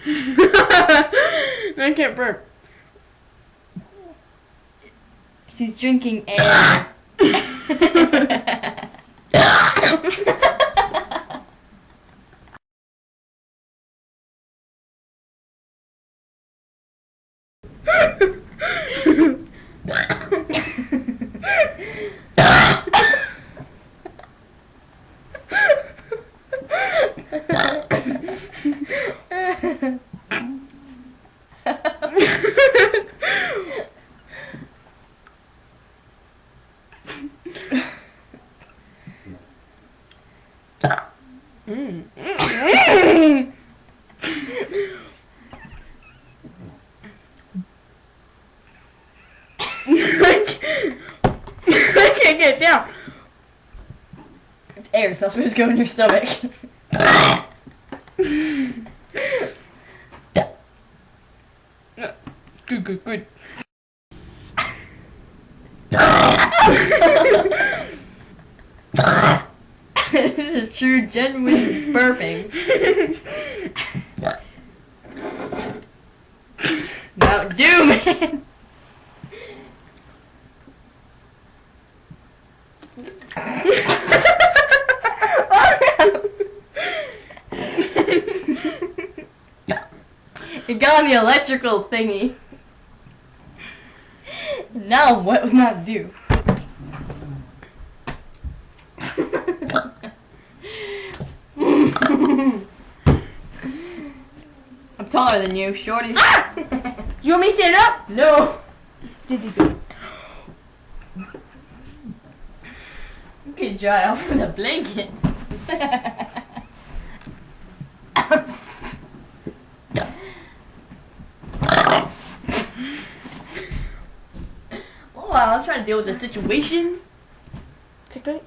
I can't burp. She's drinking air. I can't get it down. It's air, so it's supposed to go in your stomach. Good, good, good. This is true, genuine burping. Mountain Dew, man. It got on the electrical thingy. Now what would Mountain Dew? I'm taller than you, shorty. Ah! You want me to stand up? No. Did you do it? You can dry off with a blanket. Oh, well, I'll try to deal with the situation. Pick it.